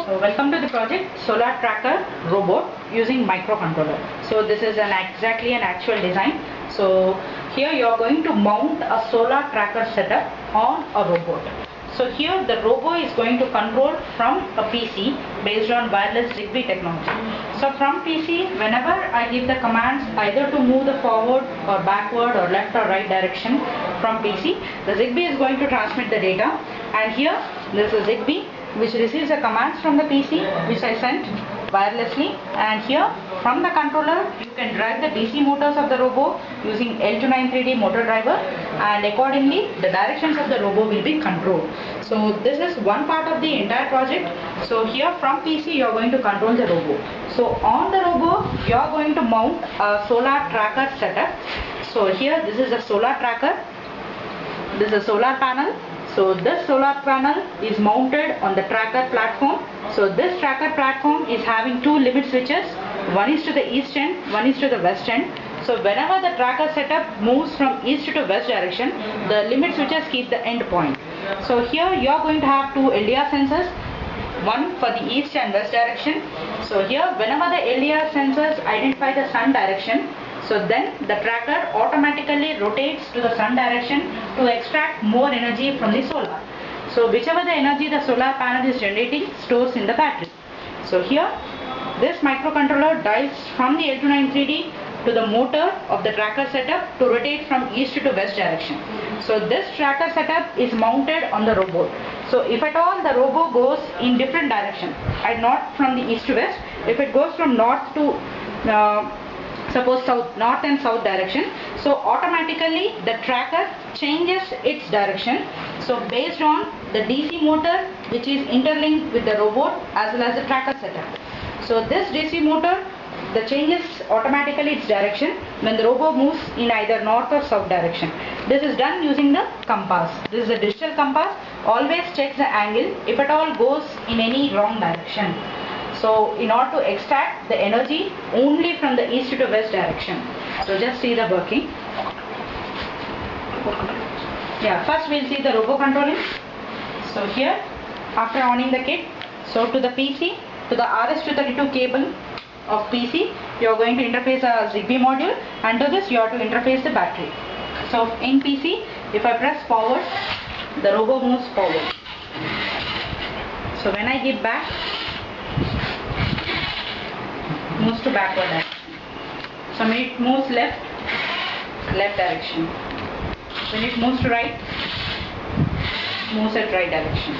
So welcome to the project Solar Tracker Robot using microcontroller. So this is exactly an actual design. So here you are going to mount a solar tracker setup on a robot. So here the robot is going to control from a PC based on wireless Zigbee technology. So from PC, whenever I give the commands either to move the forward or backward or left or right direction from PC, the Zigbee is going to transmit the data, and here there is a Zigbee which receives the commands from the PC which I sent wirelessly, and here from the controller you can drive the DC motors of the robot using L293D motor driver, and accordingly the directions of the robot will be controlled. So this is one part of the entire project. So here from PC you are going to control the robot. So on the robot you are going to mount a solar tracker setup. So here this is a solar tracker, this is a solar panel. So this solar panel is mounted on the tracker platform. So this tracker platform is having two limit switches. One is to the east end, one is to the west end. So whenever the tracker setup moves from east to west direction, the limit switches keep the end point. So here you are going to have two LDR sensors, one for the east and west direction. So here whenever the LDR sensors identify the sun direction, so then the tracker automatically rotates to the sun direction to extract more energy from the solar. So whichever the energy the solar panel is generating stores in the battery. So here this microcontroller dials from the L293D to the motor of the tracker setup to rotate from east to west direction. So this tracker setup is mounted on the robot. So if at all the robot goes in different direction, and not from the east to west, if it goes from north to suppose south, north and south direction, so automatically the tracker changes its direction. So based on the DC motor which is interlinked with the robot as well as the tracker setup. So this DC motor that changes automatically its direction when the robot moves in either north or south direction. This is done using the compass. This is a digital compass. Always checks the angle if at all goes in any wrong direction. So in order to extract the energy only from the east to west direction. So just see the working. Yeah, first we'll see the robot controlling. So here after oning the kit, so to the PC, to the RS-232 cable of PC, you are going to interface a Zigbee module, and to this you are to interface the battery. So in PC, if I press forward, the robot moves forward. So when I give back, moves to backward direction. So when it moves left, left direction. When it moves to right, moves at right direction.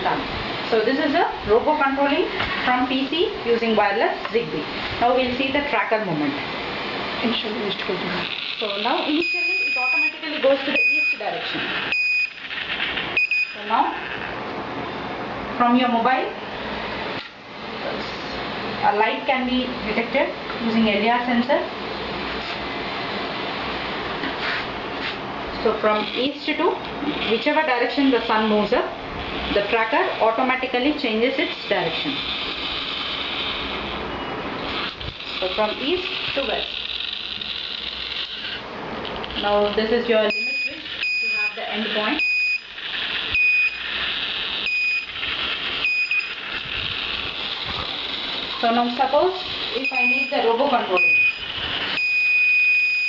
Done. So this is the robot controlling from PC using wireless Zigbee. Now we'll see the tracker movement. So now initially it automatically goes to the east direction. So now from your mobile a light can be detected using LDR sensor. So from east to whichever direction the sun moves up, the tracker automatically changes its direction. So from east to west. Now this is your limit switch to have the end point. So now suppose if I make the robot controlling.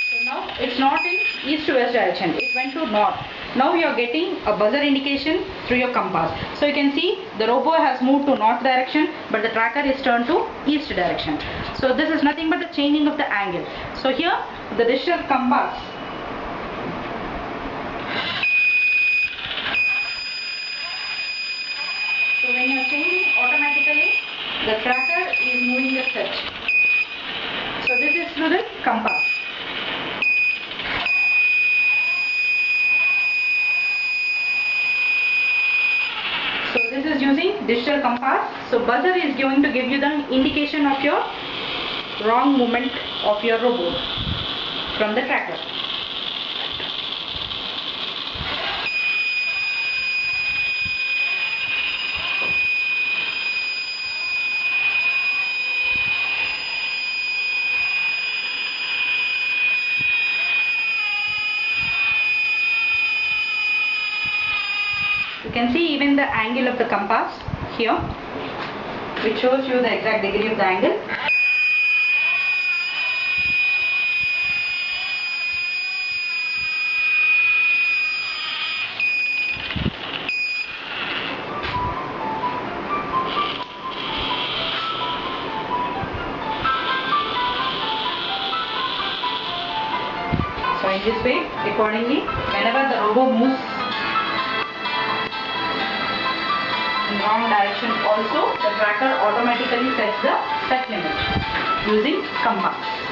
So now it's not in east to west direction, it went to north. Now you are getting a buzzer indication through your compass. So you can see the robot has moved to north direction, but the tracker is turned to east direction. So this is nothing but the changing of the angle. So here the digital compass, so when you are changing automatically, the tracker is moving the steps. So this is through the compass. So this is using digital compass. So buzzer is going to give you the indication of your wrong movement of your robot from the tracker. you can see even the angle of the compass here, which shows you the exact degree of the angle. So in this way, accordingly, whenever the robot moves in wrong direction also, the tracker automatically sets the set limit using compass.